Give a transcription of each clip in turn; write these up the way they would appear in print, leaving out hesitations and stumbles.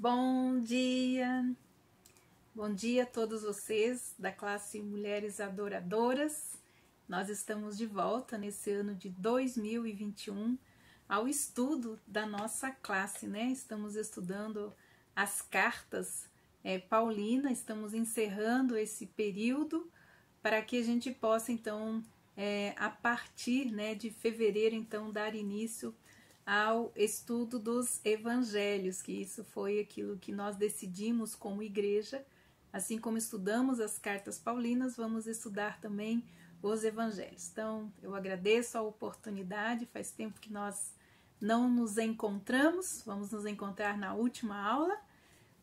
Bom dia! Bom dia a todos vocês da classe Mulheres Adoradoras. Nós estamos de volta nesse ano de 2021 ao estudo da nossa classe, né? Estamos estudando as cartas paulinas, estamos encerrando esse período para que a gente possa, então, a partir de fevereiro, então, dar início ao estudo dos evangelhos, que isso foi aquilo que nós decidimos como igreja. Assim como estudamos as cartas paulinas, vamos estudar também os evangelhos. Então, eu agradeço a oportunidade, faz tempo que nós não nos encontramos, vamos nos encontrar na última aula,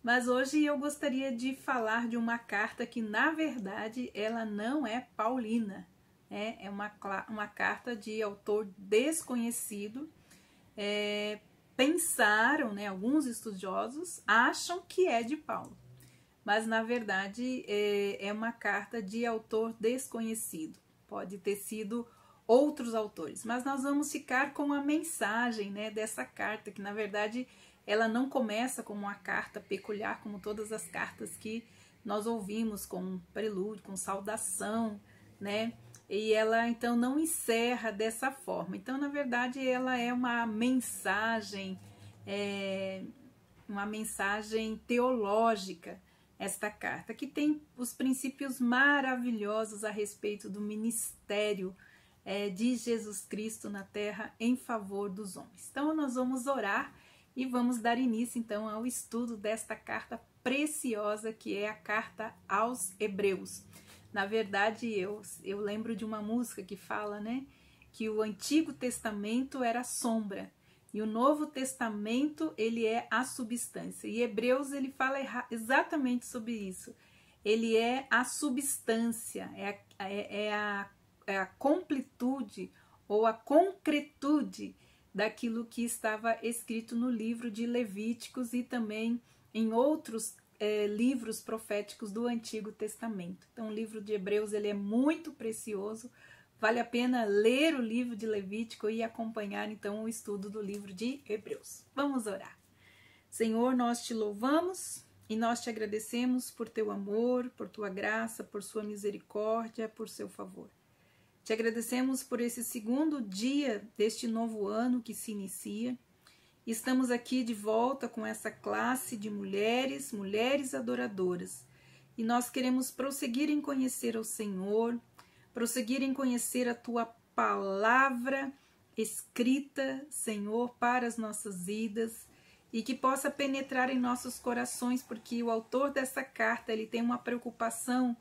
mas hoje eu gostaria de falar de uma carta que, na verdade, ela não é paulina, é uma carta de autor desconhecido. Pensaram, alguns estudiosos acham que é de Paulo, mas na verdade é uma carta de autor desconhecido, pode ter sido outros autores, mas nós vamos ficar com a mensagem dessa carta, que na verdade ela não começa como uma carta peculiar, como todas as cartas que nós ouvimos, com prelúdio, com saudação, e ela então não encerra dessa forma. Então, na verdade, ela é uma mensagem teológica, esta carta, que tem os princípios maravilhosos a respeito do ministério de Jesus Cristo na terra em favor dos homens. Então, nós vamos orar e vamos dar início, então, ao estudo desta carta preciosa, que é a carta aos Hebreus. Na verdade, eu lembro de uma música que fala, que o Antigo Testamento era a sombra e o Novo Testamento ele é a substância. E Hebreus ele fala exatamente sobre isso. Ele é a substância, é a completude ou a concretude daquilo que estava escrito no livro de Levíticos e também em outros livros proféticos do Antigo Testamento. Então o livro de Hebreus ele é muito precioso, vale a pena ler o livro de Levítico e acompanhar então o estudo do livro de Hebreus. Vamos orar. Senhor, nós te louvamos e nós te agradecemos por teu amor, por tua graça, por sua misericórdia, por seu favor. Te agradecemos por esse segundo dia deste novo ano que se inicia. Estamos aqui de volta com essa classe de mulheres adoradoras. E nós queremos prosseguir em conhecer o Senhor, prosseguir em conhecer a Tua palavra escrita, Senhor, para as nossas vidas e que possa penetrar em nossos corações, porque o autor dessa carta ele tem uma preocupação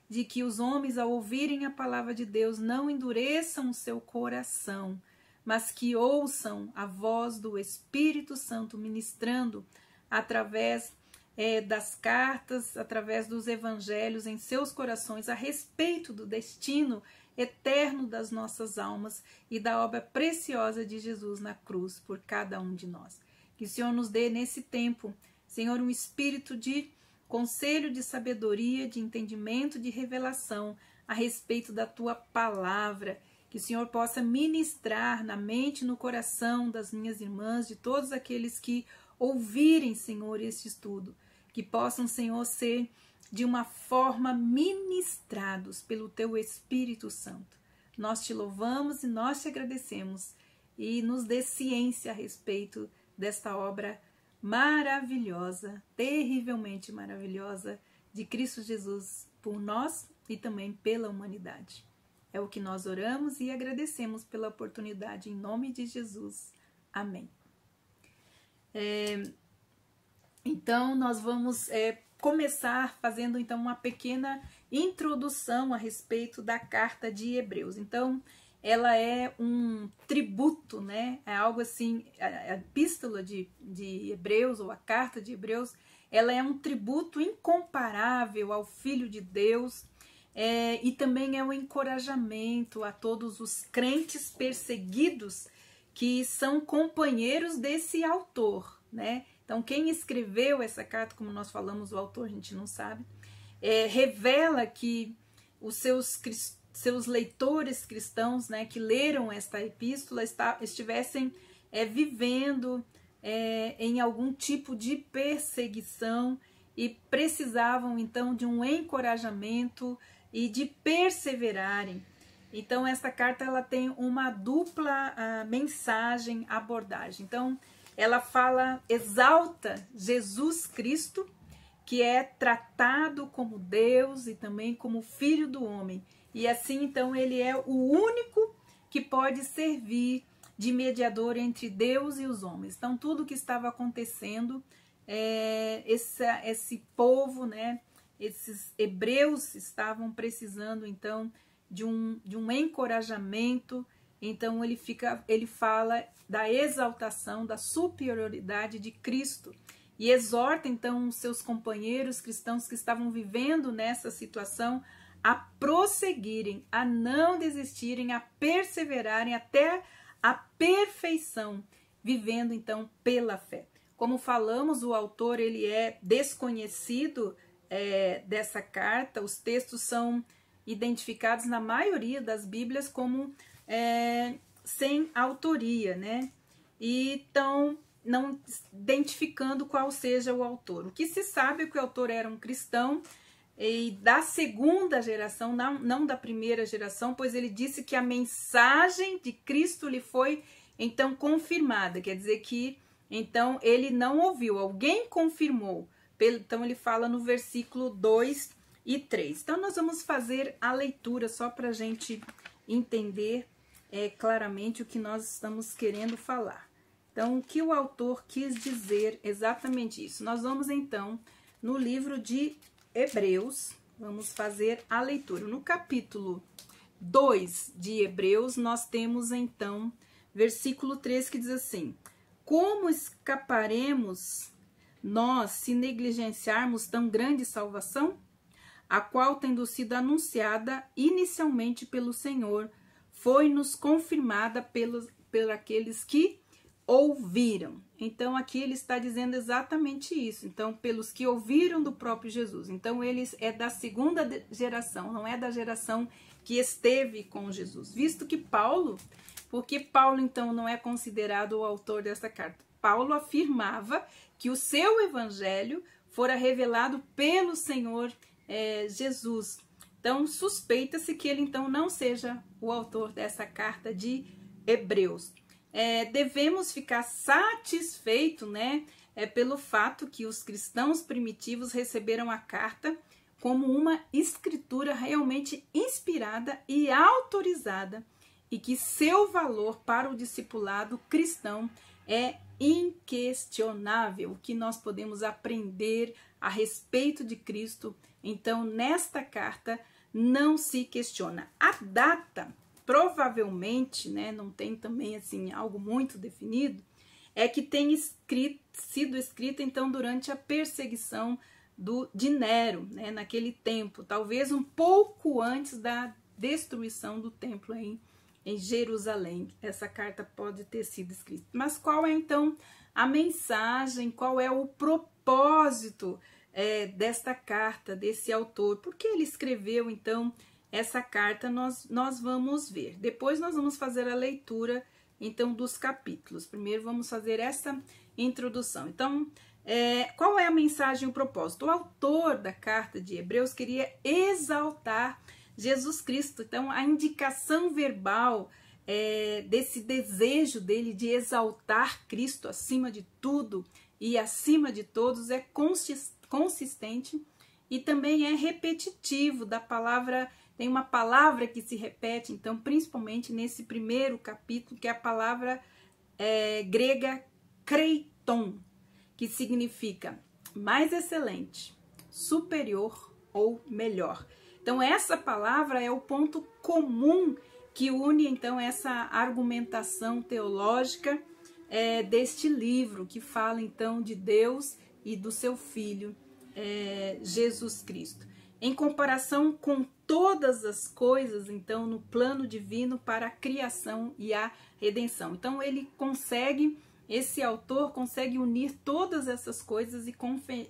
de que os homens, ao ouvirem a palavra de Deus, não endureçam o seu coração, mas que ouçam a voz do Espírito Santo ministrando através das cartas, através dos evangelhos em seus corações a respeito do destino eterno das nossas almas e da obra preciosa de Jesus na cruz por cada um de nós. Que o Senhor nos dê nesse tempo, Senhor, um espírito de conselho, de sabedoria, de entendimento, de revelação a respeito da Tua palavra. Que o Senhor possa ministrar na mente e no coração das minhas irmãs, de todos aqueles que ouvirem, Senhor, este estudo. Que possam, Senhor, ser de uma forma ministrados pelo Teu Espírito Santo. Nós te louvamos e nós te agradecemos. E nos dê ciência a respeito desta obra maravilhosa, terrivelmente maravilhosa, de Cristo Jesus por nós e também pela humanidade. É o que nós oramos e agradecemos pela oportunidade, em nome de Jesus. Amém. Então, nós vamos começar fazendo então uma pequena introdução a respeito da carta de Hebreus. Então, ela é um tributo, é algo assim, a epístola de Hebreus, ou a carta de Hebreus, ela é um tributo incomparável ao Filho de Deus, e também é um encorajamento a todos os crentes perseguidos que são companheiros desse autor, Então, quem escreveu essa carta, como nós falamos, o autor a gente não sabe, revela que os seus leitores cristãos, que leram esta epístola, estivessem vivendo em algum tipo de perseguição e precisavam então de um encorajamento e de perseverarem. Então essa carta ela tem uma dupla mensagem, abordagem. Então ela fala, exalta Jesus Cristo, que é tratado como Deus e também como Filho do homem. E assim então ele é o único que pode servir de mediador entre Deus e os homens. Então tudo que estava acontecendo, esse povo, né, esses hebreus estavam precisando então de um encorajamento. Então ele fala da exaltação, da superioridade de Cristo e exorta então os seus companheiros cristãos que estavam vivendo nessa situação a prosseguirem, a não desistirem, a perseverarem até a perfeição, vivendo então pela fé. Como falamos, o autor ele é desconhecido dessa carta. Os textos são identificados na maioria das Bíblias como sem autoria, né? E então não identificando qual seja o autor. O que se sabe é que o autor era um cristão e da segunda geração, não da primeira geração, pois ele disse que a mensagem de Cristo lhe foi então confirmada, quer dizer que então ele não ouviu, alguém confirmou. Então ele fala no versículo 2 e 3. Então nós vamos fazer a leitura só para a gente entender claramente o que nós estamos querendo falar. Então o que o autor quis dizer exatamente isso. Nós vamos então no livro de Hebreus, vamos fazer a leitura. No capítulo 2 de Hebreus, nós temos então versículo 3 que diz assim: como escaparemos nós se negligenciarmos tão grande salvação, a qual, tendo sido anunciada inicialmente pelo Senhor, foi-nos confirmada pelos aqueles que ouviram. Então aqui ele está dizendo exatamente isso. Então, pelos que ouviram do próprio Jesus. Então ele é da segunda geração, não é da geração que esteve com Jesus. Visto que porque Paulo então não é considerado o autor dessa carta. Paulo afirmava que o seu evangelho fora revelado pelo Senhor Jesus. Então suspeita-se que ele então não seja o autor dessa carta de Hebreus. Devemos ficar satisfeitos, né, pelo fato que os cristãos primitivos receberam a carta como uma escritura realmente inspirada e autorizada e que seu valor para o discipulado cristão é inquestionável. O que nós podemos aprender a respeito de Cristo, então, nesta carta não se questiona. A data, provavelmente, né, não tem também assim algo muito definido, é que tem sido escrita então durante a perseguição de Nero, né, naquele tempo, talvez um pouco antes da destruição do templo em Jerusalém. Essa carta pode ter sido escrita. Mas qual é então a mensagem, qual é o propósito desta carta, desse autor? Por que ele escreveu então essa carta? Nós vamos ver. Depois nós vamos fazer a leitura então dos capítulos. Primeiro vamos fazer essa introdução. Então, qual é a mensagem e o propósito? O autor da carta de Hebreus queria exaltar Jesus Cristo. Então, a indicação verbal desse desejo dele de exaltar Cristo acima de tudo e acima de todos é consistente e também é repetitivo da palavra. Tem uma palavra que se repete, então, principalmente nesse primeiro capítulo, que é a palavra grega kreiton, que significa mais excelente, superior ou melhor. Então, essa palavra é o ponto comum que une, então, essa argumentação teológica deste livro, que fala, então, de Deus e do seu Filho, Jesus Cristo. Em comparação com todas as coisas, então, no plano divino para a criação e a redenção. Então, esse autor consegue unir todas essas coisas e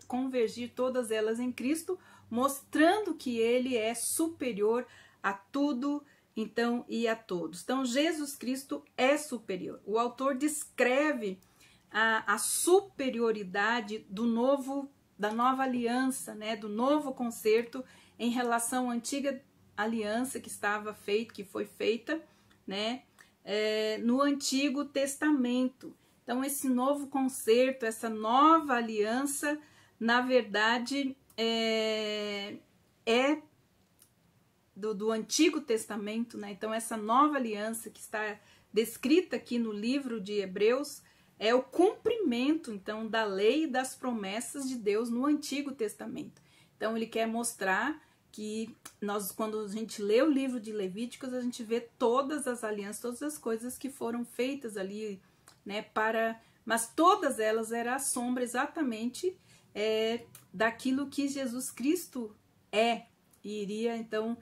convergir todas elas em Cristo, mostrando que ele é superior a tudo, então, e a todos. Então, Jesus Cristo é superior. O autor descreve a superioridade da nova aliança, né, do novo concerto em relação à antiga aliança que foi feita, né, no Antigo Testamento. Então, esse novo concerto, essa nova aliança, na verdade, é do Antigo Testamento, né? Então, essa nova aliança que está descrita aqui no livro de Hebreus é o cumprimento, então, da lei e das promessas de Deus no Antigo Testamento. Então, ele quer mostrar que quando a gente lê o livro de Levíticos, a gente vê todas as alianças, todas as coisas que foram feitas ali, né, mas todas elas eram a sombra exatamente daquilo que Jesus Cristo e iria, então,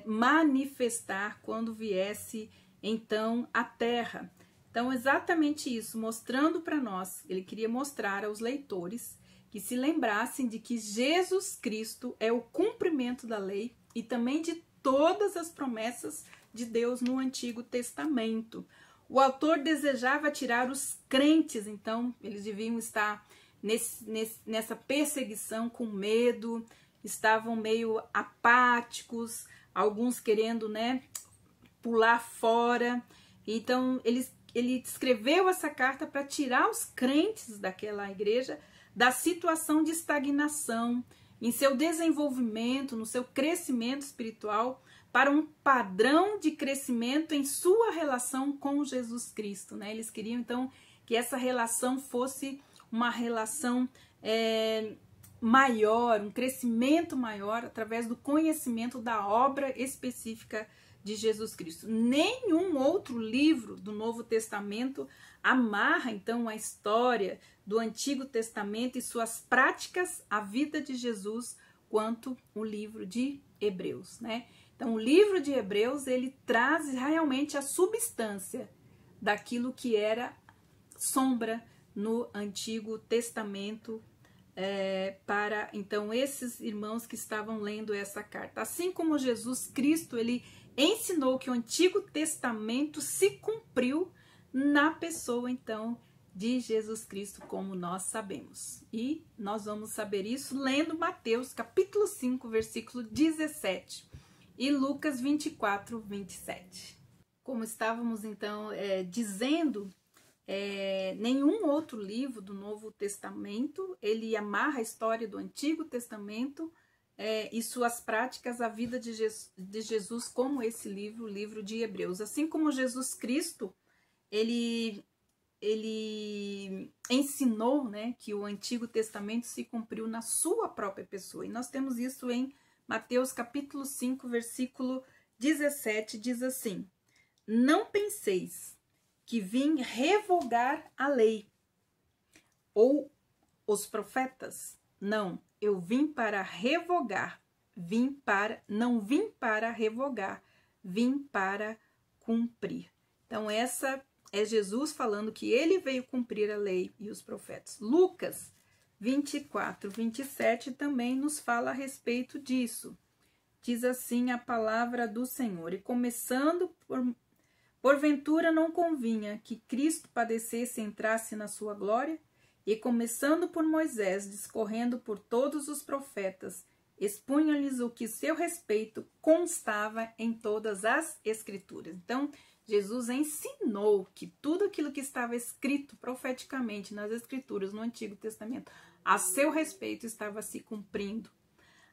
manifestar quando viesse, então, à Terra. Então, exatamente isso, mostrando para nós, ele queria mostrar aos leitores que se lembrassem de que Jesus Cristo é o cumprimento da lei e também de todas as promessas de Deus no Antigo Testamento. O autor desejava tirar os crentes, então, eles deviam estar nessa perseguição com medo, estavam meio apáticos, alguns querendo, né, pular fora. Então, ele escreveu essa carta para tirar os crentes daquela igreja da situação de estagnação, em seu desenvolvimento, no seu crescimento espiritual, para um padrão de crescimento em sua relação com Jesus Cristo, né? Eles queriam, então, que essa relação fosse uma relação maior, um crescimento maior, através do conhecimento da obra específica de Jesus Cristo. Nenhum outro livro do Novo Testamento amarra, então, a história do Antigo Testamento e suas práticas à vida de Jesus quanto o livro de Hebreus, né? Então, o livro de Hebreus, ele traz realmente a substância daquilo que era sombra no Antigo Testamento para, então, esses irmãos que estavam lendo essa carta. Assim como Jesus Cristo, ele ensinou que o Antigo Testamento se cumpriu na pessoa, então, de Jesus Cristo, como nós sabemos. E nós vamos saber isso lendo Mateus, capítulo 5, versículo 17, e Lucas 24, 27. Como estávamos, então, dizendo, nenhum outro livro do Novo Testamento, ele amarra a história do Antigo Testamento e suas práticas à vida de Jesus, como esse livro, o livro de Hebreus. Assim como Jesus Cristo, ele ensinou, né, que o Antigo Testamento se cumpriu na sua própria pessoa. E nós temos isso em Mateus capítulo 5, versículo 17, diz assim: não penseis que vim revogar a lei ou os profetas. Não, eu vim para revogar. Não vim para revogar, vim para cumprir. Então, essa é Jesus falando que ele veio cumprir a lei e os profetas. Lucas 24, 27 também nos fala a respeito disso. Diz assim a palavra do Senhor: e começando porventura não convinha que Cristo padecesse e entrasse na sua glória? E começando por Moisés, discorrendo por todos os profetas, expunha-lhes o que seu respeito constava em todas as Escrituras. Então, Jesus ensinou que tudo aquilo que estava escrito profeticamente nas Escrituras, no Antigo Testamento, a seu respeito estava se cumprindo.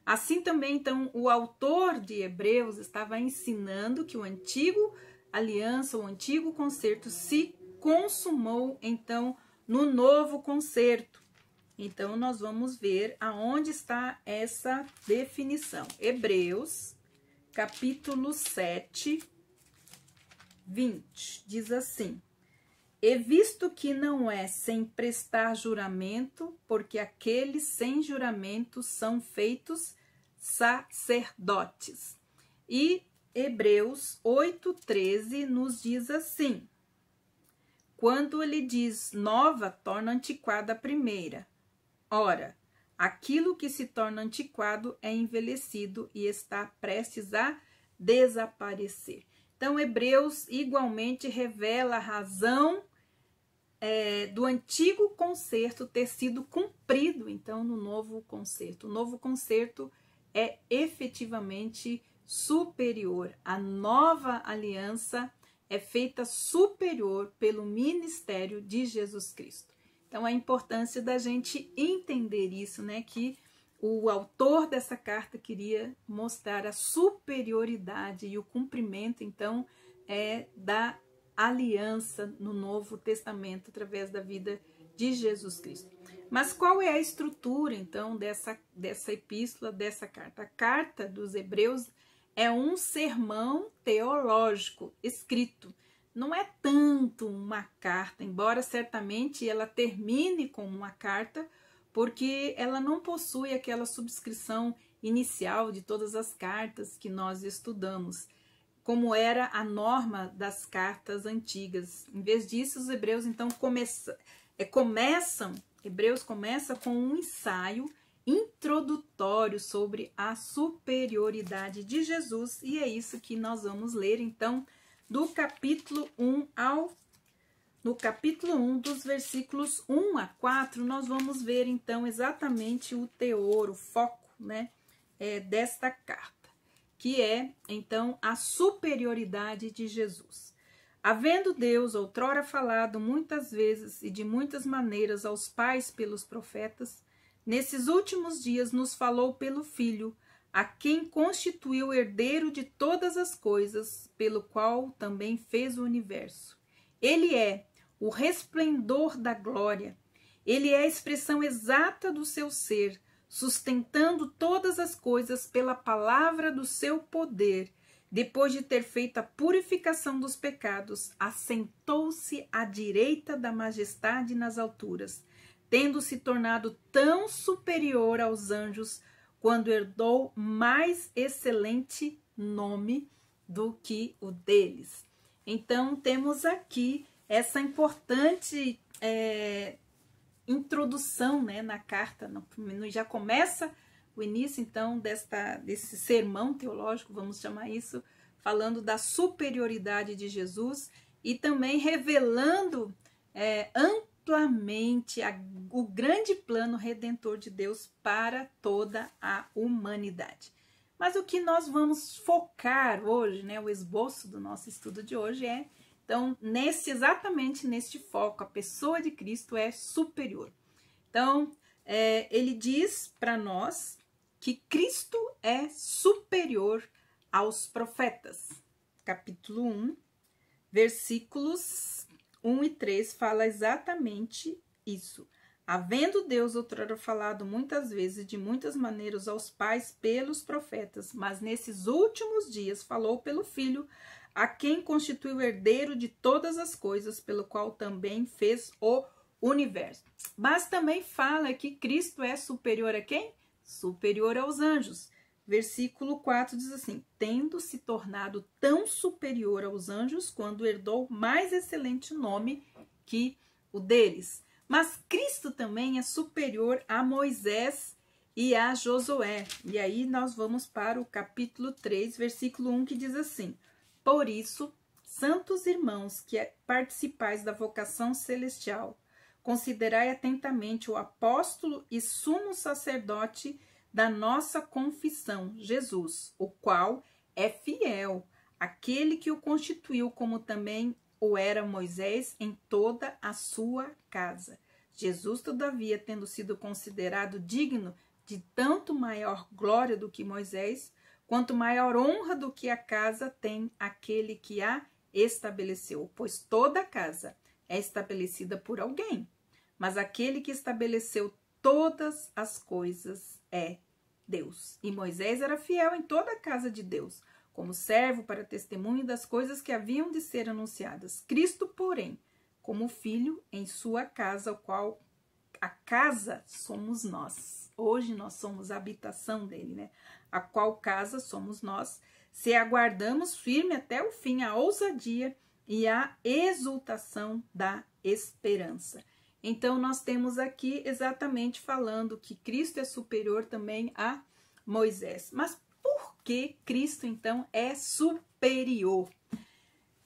Assim também, então, o autor de Hebreus estava ensinando que o antigo aliança, o antigo concerto se consumou, então, no novo concerto. Então, nós vamos ver aonde está essa definição. Hebreus, capítulo 7, 20, diz assim: e visto que não é sem prestar juramento, porque aqueles sem juramento são feitos sacerdotes. E Hebreus 8:13 nos diz assim: quando ele diz nova, torna antiquada a primeira. Ora, aquilo que se torna antiquado é envelhecido e está prestes a desaparecer. Então, Hebreus igualmente revela a razão do antigo concerto ter sido cumprido, então, no novo concerto. O novo concerto é efetivamente superior. A nova aliança é feita superior pelo ministério de Jesus Cristo. Então, a importância da gente entender isso, né? Que o autor dessa carta queria mostrar a superioridade e o cumprimento, então, da aliança no Novo Testamento através da vida de Jesus Cristo. Mas qual é a estrutura, então, dessa epístola, dessa carta? A carta dos Hebreus é um sermão teológico escrito. Não é tanto uma carta, embora certamente ela termine como uma carta, porque ela não possui aquela subscrição inicial de todas as cartas que nós estudamos, como era a norma das cartas antigas. Em vez disso, os hebreus então Hebreus começa com um ensaio introdutório sobre a superioridade de Jesus, e é isso que nós vamos ler então do capítulo 1 no capítulo 1, dos versículos 1 a 4, nós vamos ver então exatamente o teor, o foco, né, desta carta, que é, então, a superioridade de Jesus. Havendo Deus outrora falado muitas vezes e de muitas maneiras aos pais pelos profetas, nesses últimos dias nos falou pelo Filho, a quem constituiu herdeiro de todas as coisas, pelo qual também fez o universo. Ele é o resplendor da glória, ele é a expressão exata do seu ser, sustentando todas as coisas pela palavra do seu poder. Depois de ter feito a purificação dos pecados, assentou-se à direita da majestade nas alturas, tendo se tornado tão superior aos anjos, quando herdou mais excelente nome do que o deles. Então, temos aqui essa importante introdução, né, na carta. Já começa o início, então, desse sermão teológico, vamos chamar isso, falando da superioridade de Jesus e também revelando amplamente o grande plano redentor de Deus para toda a humanidade. Mas o que nós vamos focar hoje, né, o esboço do nosso estudo de hoje então, exatamente neste foco, a pessoa de Cristo é superior. Então, ele diz para nós que Cristo é superior aos profetas. Capítulo 1, versículos 1 e 3 fala exatamente isso. Havendo Deus outrora falado muitas vezes, de muitas maneiras aos pais pelos profetas, mas nesses últimos dias falou pelo Filho, a quem constituiu herdeiro de todas as coisas, pelo qual também fez o universo. Mas também fala que Cristo é superior a quem? Superior aos anjos. Versículo 4 diz assim: tendo se tornado tão superior aos anjos, quando herdou mais excelente nome que o deles. Mas Cristo também é superior a Moisés e a Josué. E aí nós vamos para o capítulo 3, versículo 1, que diz assim: por isso, santos irmãos que participais da vocação celestial, considerai atentamente o apóstolo e sumo sacerdote da nossa confissão, Jesus, o qual é fiel, aquele que o constituiu, como também o era Moisés em toda a sua casa. Jesus, todavia, tendo sido considerado digno de tanto maior glória do que Moisés, quanto maior honra do que a casa tem aquele que a estabeleceu, pois toda a casa é estabelecida por alguém, mas aquele que estabeleceu todas as coisas é Deus. E Moisés era fiel em toda a casa de Deus, como servo para testemunho das coisas que haviam de ser anunciadas. Cristo, porém, como filho em sua casa, o qual a casa somos nós. Hoje nós somos a habitação dele, né? A qual casa somos nós, se aguardamos firme até o fim a ousadia e a exultação da esperança. Então, nós temos aqui exatamente falando que Cristo é superior também a Moisés. Mas por que Cristo, então, é superior?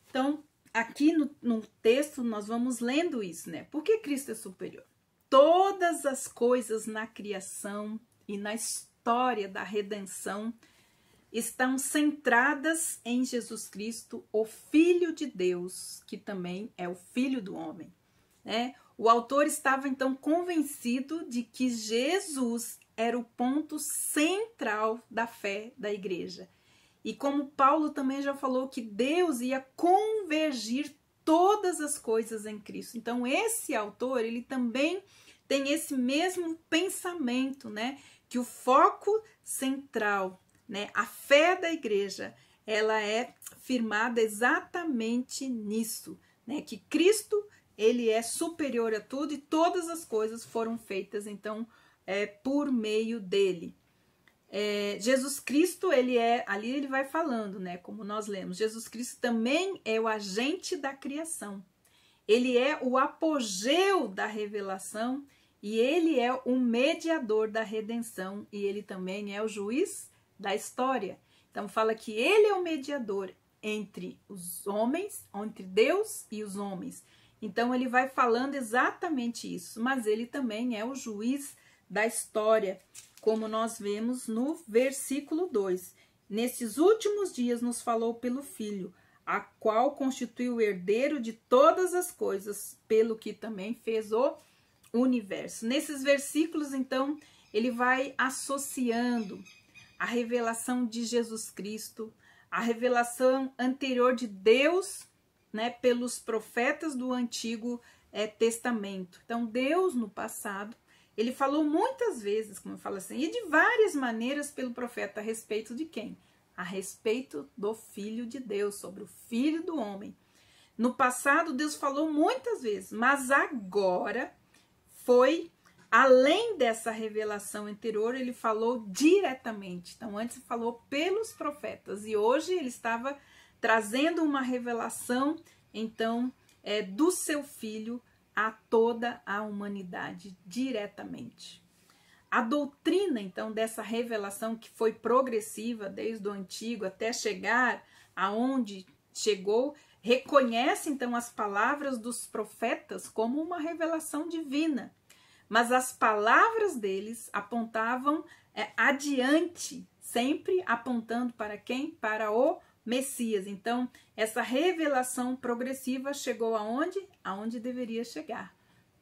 Então, aqui no texto nós vamos lendo isso, né? Por que Cristo é superior? Todas as coisas na criação e na história da redenção estão centradas em Jesus Cristo, o Filho de Deus, que também é o Filho do homem, né? O autor estava então convencido de que Jesus era o ponto central da fé da igreja. E como Paulo também já falou, que Deus ia convergir todas as coisas em Cristo. Então esse autor, ele também tem esse mesmo pensamento, né? Que o foco central, né, a fé da igreja, ela é firmada exatamente nisso, né? Que Cristo, ele é superior a tudo e todas as coisas foram feitas, então, por meio dele. Jesus Cristo, ali ele vai falando, né? Como nós lemos, Jesus Cristo também é o agente da criação. Ele é o apogeu da revelação e ele é o mediador da redenção e ele também é o juiz da história. Então fala que ele é o mediador entre os homens, entre Deus e os homens. Então ele vai falando exatamente isso, mas ele também é o juiz da história, como nós vemos no versículo 2. Nesses últimos dias nos falou pelo Filho, a qual constitui o herdeiro de todas as coisas, pelo que também fez o universo. Nesses versículos, então, ele vai associando a revelação de Jesus Cristo, a revelação anterior de Deus, né, pelos profetas do Antigo Testamento. Então, Deus no passado, ele falou muitas vezes, como eu falo assim, e de várias maneiras pelo profeta a respeito de quem? A respeito do Filho de Deus, sobre o Filho do homem. No passado, Deus falou muitas vezes, mas agora foi além dessa revelação anterior, ele falou diretamente. Então, antes falou pelos profetas e hoje ele estava trazendo uma revelação, então, do seu Filho a toda a humanidade diretamente. A doutrina, então, dessa revelação que foi progressiva desde o Antigo até chegar aonde chegou, reconhece, então, as palavras dos profetas como uma revelação divina. Mas as palavras deles apontavam adiante, sempre apontando para quem? Para o Messias. Então, essa revelação progressiva chegou aonde? Aonde deveria chegar.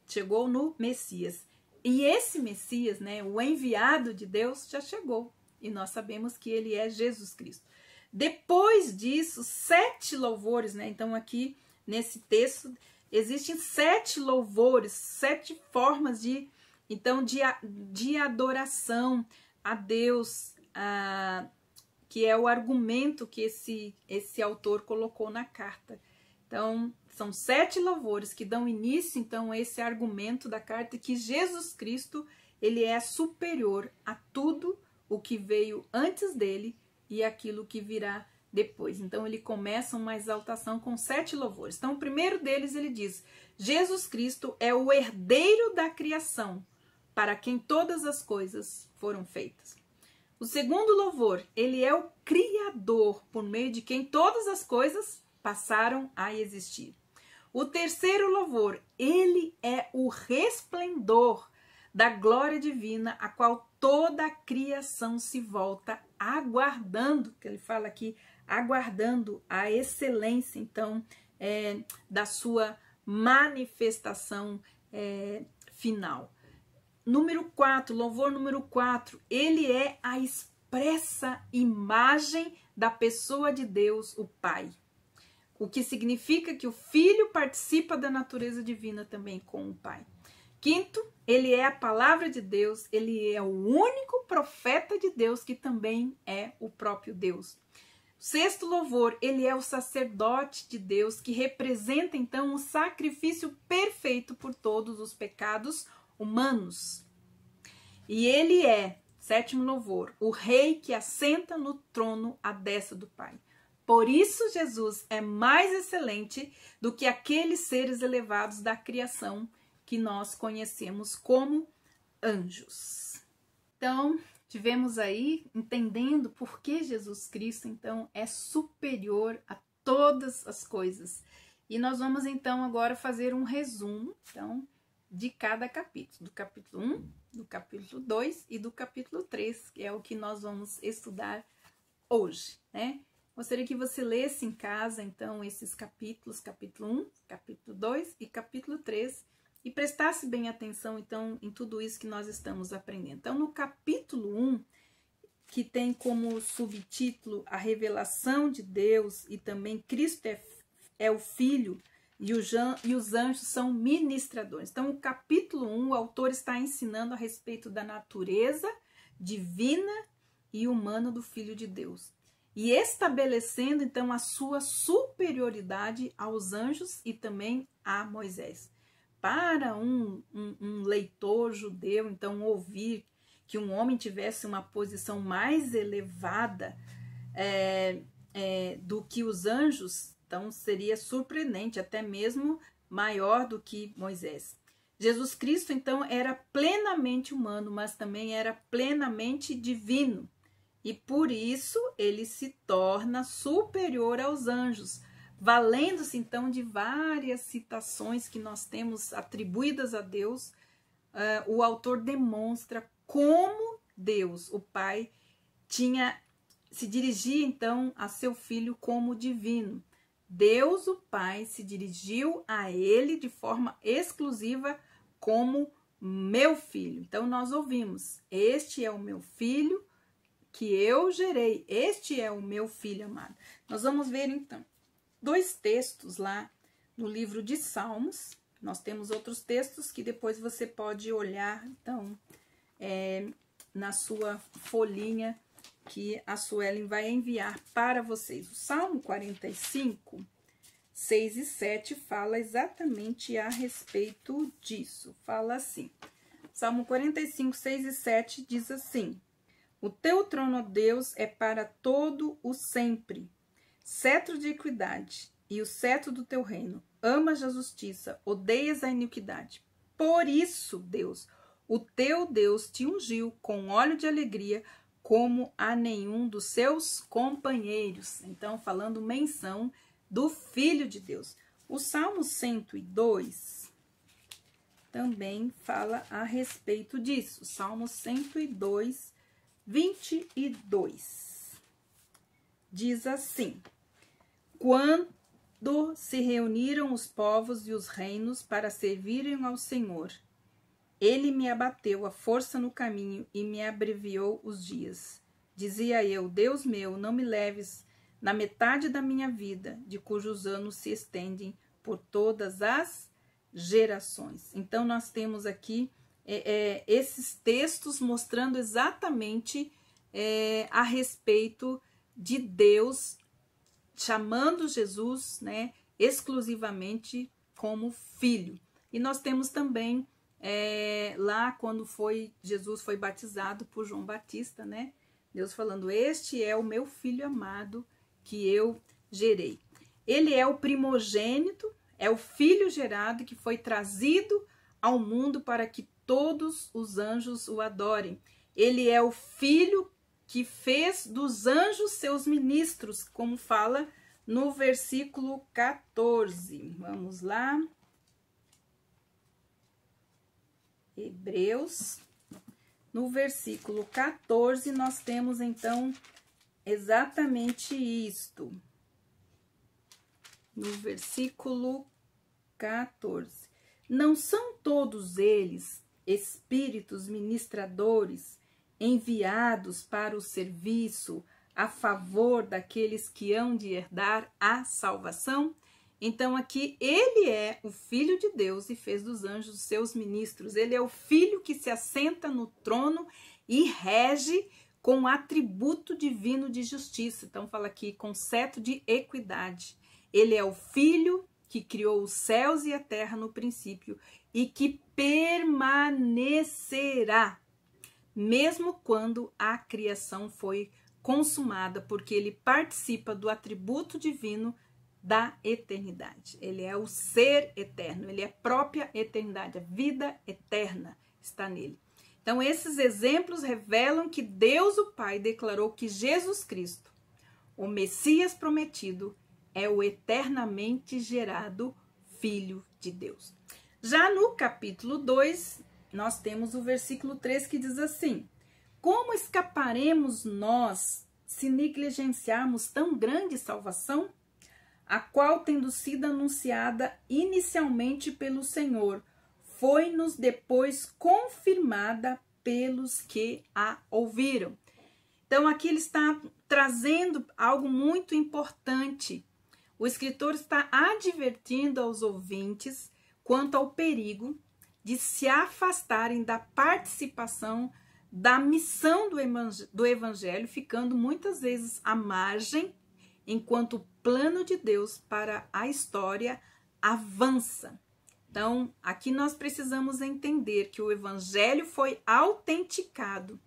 Chegou no Messias. E esse Messias, né, o enviado de Deus, já chegou. E nós sabemos que ele é Jesus Cristo. Depois disso, 7 louvores, né? Então, aqui nesse texto, existem 7 louvores, 7 formas de adoração a Deus, que é o argumento que esse autor colocou na carta. Então, são 7 louvores que dão início, então, a esse argumento da carta, que Jesus Cristo, ele é superior a tudo o que veio antes dele e aquilo que virá depois. Então, ele começa uma exaltação com 7 louvores. Então, o primeiro deles, ele diz, Jesus Cristo é o herdeiro da criação, para quem todas as coisas foram feitas. O segundo louvor, ele é o Criador, por meio de quem todas as coisas passaram a existir. O terceiro louvor, ele é o resplendor da glória divina, a qual toda a criação se volta aguardando, que ele fala aqui, aguardando a excelência, então, da sua manifestação final. Número 4, louvor número 4, ele é a expressa imagem da pessoa de Deus, o Pai. O que significa que o Filho participa da natureza divina também com o Pai. Quinto, ele é a palavra de Deus, ele é o único profeta de Deus que também é o próprio Deus. Sexto louvor, ele é o sacerdote de Deus que representa então o sacrifício perfeito por todos os pecados humanos. E ele é, sétimo louvor, o rei que assenta no trono à destra do Pai. Por isso Jesus é mais excelente do que aqueles seres elevados da criação que nós conhecemos como anjos. Então, tivemos aí entendendo por que Jesus Cristo, então, é superior a todas as coisas. E nós vamos então agora fazer um resumo, então, de cada capítulo, do capítulo 1, do capítulo 2 e do capítulo 3, que é o que nós vamos estudar hoje, né? Gostaria que você lesse em casa, então, esses capítulos, capítulo 1, capítulo 2 e capítulo 3, e prestasse bem atenção, então, em tudo isso que nós estamos aprendendo. Então, no capítulo 1, que tem como subtítulo a revelação de Deus e também Cristo é o Filho e os anjos são ministradores. Então, o capítulo 1, o autor está ensinando a respeito da natureza divina e humana do Filho de Deus. E estabelecendo, então, a sua superioridade aos anjos e também a Moisés. Para um leitor judeu, então, ouvir que um homem tivesse uma posição mais elevada do que os anjos, então seria surpreendente, até mesmo maior do que Moisés. Jesus Cristo, então, era plenamente humano, mas também era plenamente divino. E por isso ele se torna superior aos anjos, valendo-se então de várias citações que nós temos atribuídas a Deus. O autor demonstra como Deus, o Pai, se dirigia então a seu filho como divino. Deus, o Pai, se dirigiu a ele de forma exclusiva como meu filho. Então nós ouvimos: este é o meu filho que eu gerei, este é o meu filho amado. Nós vamos ver então 2 textos lá no livro de Salmos. Nós temos outros textos que depois você pode olhar, então, na sua folhinha que a Suelen vai enviar para vocês. O Salmo 45, 6 e 7 fala exatamente a respeito disso. Fala assim, Salmo 45, 6 e 7 diz assim: o teu trono, ó Deus, é para todo o sempre, cetro de equidade e o cetro do teu reino. Amas a justiça, odeias a iniquidade. Por isso, Deus, o teu Deus te ungiu com óleo de alegria, como a nenhum dos seus companheiros. Então, falando menção do Filho de Deus. O Salmo 102 também fala a respeito disso. Salmo 102, 22. Diz assim: quando se reuniram os povos e os reinos para servirem ao Senhor, ele me abateu a força no caminho e me abreviou os dias. Dizia eu: Deus meu, não me leves na metade da minha vida, de cujos anos se estendem por todas as gerações. Então nós temos aqui esses textos mostrando exatamente a respeito de Deus chamando Jesus, né, exclusivamente como filho. E nós temos também lá quando Jesus foi batizado por João Batista, né, Deus falando: este é o meu filho amado que eu gerei. Ele é o primogênito, é o filho gerado que foi trazido ao mundo para que todos os anjos o adorem. Ele é o filho que fez dos anjos seus ministros, como fala no versículo 14. Vamos lá. Hebreus. No versículo 14, nós temos então exatamente isto. No versículo 14. Não são todos eles espíritos ministradores enviados para o serviço a favor daqueles que hão de herdar a salvação? Então aqui ele é o Filho de Deus e fez dos anjos seus ministros. Ele é o Filho que se assenta no trono e rege com atributo divino de justiça. Então fala aqui com cetro de equidade. Ele é o Filho que criou os céus e a terra no princípio e que permanecerá, mesmo quando a criação foi consumada, porque ele participa do atributo divino da eternidade. Ele é o ser eterno, ele é a própria eternidade, a vida eterna está nele. Então, esses exemplos revelam que Deus, o Pai, declarou que Jesus Cristo, o Messias prometido, é o eternamente gerado Filho de Deus. Já no capítulo 2, nós temos o versículo 3 que diz assim: como escaparemos nós se negligenciarmos tão grande salvação, a qual, tendo sido anunciada inicialmente pelo Senhor, foi-nos depois confirmada pelos que a ouviram. Então aqui ele está trazendo algo muito importante. O escritor está advertindo aos ouvintes quanto ao perigo de se afastarem da participação da missão do evangelho, ficando muitas vezes à margem, enquanto o plano de Deus para a história avança. Então, aqui nós precisamos entender que o evangelho foi autenticado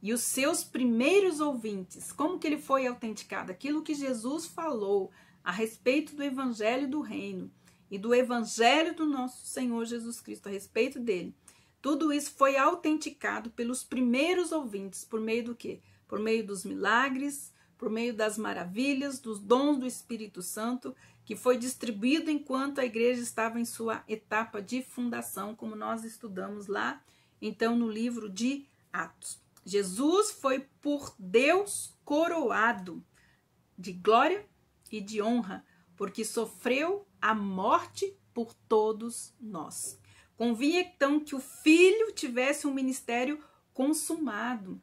e os seus primeiros ouvintes, como que ele foi autenticado? Aquilo que Jesus falou a respeito do evangelho do reino e do evangelho do nosso Senhor Jesus Cristo, a respeito dele. Tudo isso foi autenticado pelos primeiros ouvintes, por meio do quê? Por meio dos milagres, por meio das maravilhas, dos dons do Espírito Santo, que foi distribuído enquanto a igreja estava em sua etapa de fundação, como nós estudamos lá, então, no livro de Atos. Jesus foi por Deus coroado de glória e de honra, porque sofreu a morte por todos nós. Convinha, então, que o Filho tivesse um ministério consumado,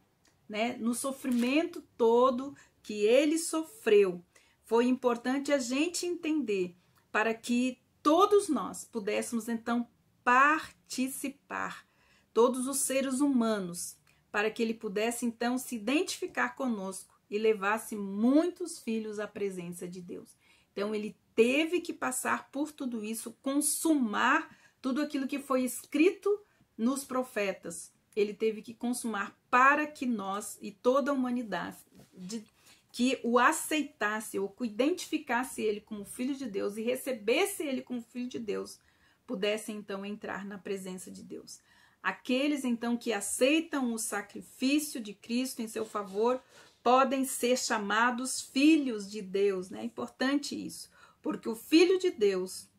né? No sofrimento todo que ele sofreu. Foi importante a gente entender para que todos nós pudéssemos, então, participar, todos os seres humanos, para que ele pudesse, então, se identificar conosco e levasse muitos filhos à presença de Deus. Então, ele teve que passar por tudo isso, consumar tudo aquilo que foi escrito nos profetas. Ele teve que consumar para que nós e toda a humanidade que o aceitasse ou que identificasse ele como Filho de Deus e recebesse ele como Filho de Deus, pudessem então entrar na presença de Deus. Aqueles então que aceitam o sacrifício de Cristo em seu favor podem ser chamados filhos de Deus, né? É importante isso, porque o Filho de Deus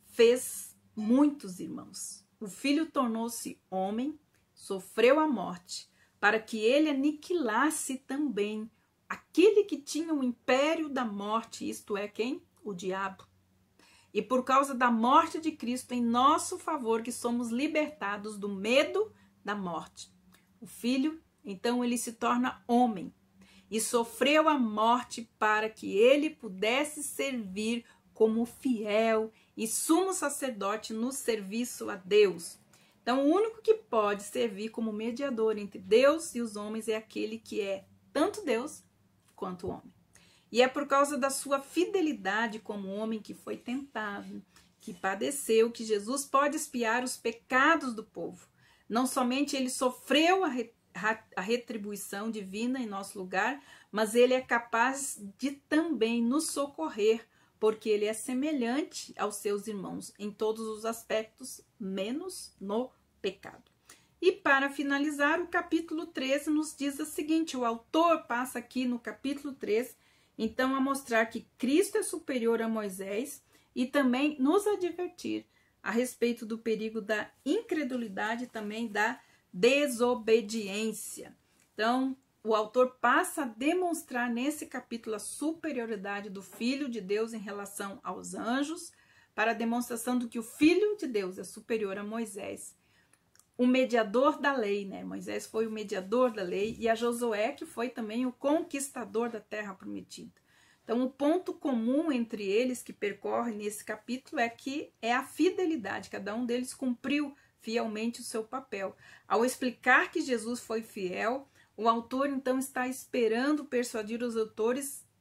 fez muitos irmãos. O Filho tornou-se homem, sofreu a morte, para que ele aniquilasse também aquele que tinha o império da morte, isto é quem? O diabo. E por causa da morte de Cristo em nosso favor que somos libertados do medo da morte. O Filho, então, ele se torna homem e sofreu a morte para que ele pudesse servir como fiel e sumo sacerdote no serviço a Deus. Então, o único que pode servir como mediador entre Deus e os homens é aquele que é tanto Deus quanto homem. E é por causa da sua fidelidade como homem que foi tentado, que padeceu, que Jesus pode expiar os pecados do povo. Não somente ele sofreu a retribuição divina em nosso lugar, mas ele é capaz de também nos socorrer, porque ele é semelhante aos seus irmãos em todos os aspectos, menos no pecado. E para finalizar, o capítulo 13 nos diz o seguinte: o autor passa aqui no capítulo 13, então, a mostrar que Cristo é superior a Moisés e também nos advertir a respeito do perigo da incredulidade e também da desobediência. Então, o autor passa a demonstrar nesse capítulo a superioridade do Filho de Deus em relação aos anjos, para a demonstração do que o Filho de Deus é superior a Moisés, o mediador da lei, né? Moisés foi o mediador da lei e a Josué, que foi também o conquistador da terra prometida. Então, o ponto comum entre eles que percorre nesse capítulo é que é a fidelidade. Cada um deles cumpriu fielmente o seu papel. Ao explicar que Jesus foi fiel, o autor então está esperando persuadir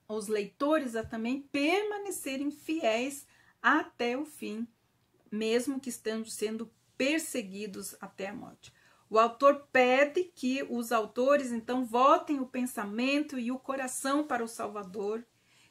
os leitores a também permanecerem fiéis até o fim, mesmo que estejam sendo perseguidos até a morte. O autor pede que os autores então voltem o pensamento e o coração para o Salvador,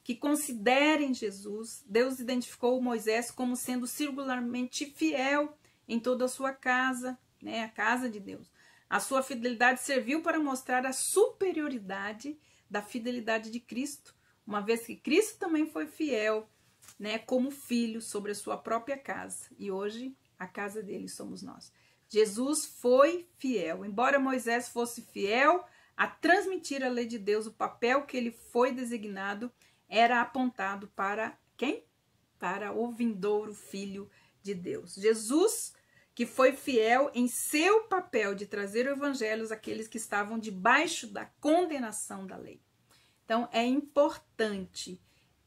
que considerem Jesus. Deus identificou Moisés como sendo singularmente fiel em toda a sua casa, né, a casa de Deus. A sua fidelidade serviu para mostrar a superioridade da fidelidade de Cristo, uma vez que Cristo também foi fiel, né, como filho sobre a sua própria casa. E hoje a casa dele somos nós. Jesus foi fiel. Embora Moisés fosse fiel a transmitir a lei de Deus, o papel que ele foi designado era apontado para quem? Para o vindouro Filho de Deus. Jesus, que foi fiel em seu papel de trazer o evangelho àqueles que estavam debaixo da condenação da lei. Então, é importante,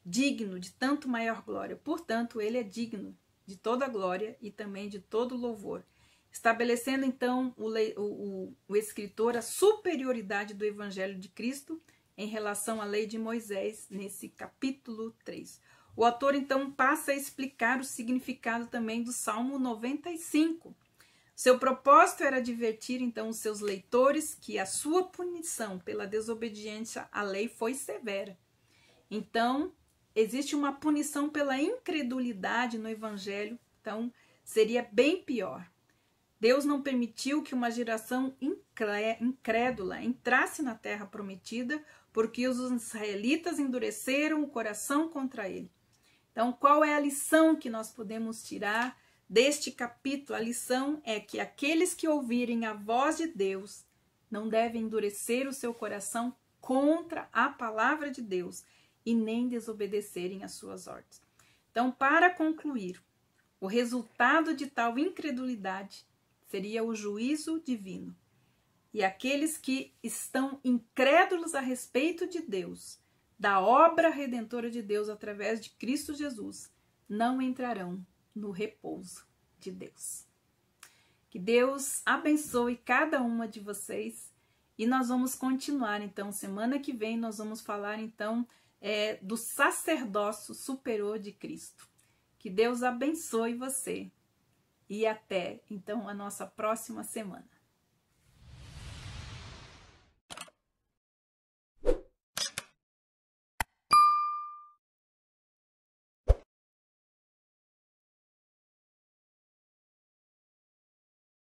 digno de tanto maior glória. Portanto, ele é digno de toda glória e também de todo louvor. Estabelecendo, então, o escritor a superioridade do evangelho de Cristo em relação à lei de Moisés, nesse capítulo 3. O autor, então, passa a explicar o significado também do Salmo 95. Seu propósito era advertir, então, os seus leitores que a sua punição pela desobediência à lei foi severa. Então, existe uma punição pela incredulidade no evangelho, então, seria bem pior. Deus não permitiu que uma geração incrédula entrasse na terra prometida, porque os israelitas endureceram o coração contra ele. Então, qual é a lição que nós podemos tirar deste capítulo? A lição é que aqueles que ouvirem a voz de Deus não devem endurecer o seu coração contra a palavra de Deus e nem desobedecerem às suas ordens. Então, para concluir, o resultado de tal incredulidade seria o juízo divino. E aqueles que estão incrédulos a respeito de Deus, da obra redentora de Deus através de Cristo Jesus, não entrarão no repouso de Deus. Que Deus abençoe cada uma de vocês. E nós vamos continuar, então, semana que vem nós vamos falar, então, do sacerdócio superior de Cristo. Que Deus abençoe você. E até, então, a nossa próxima semana.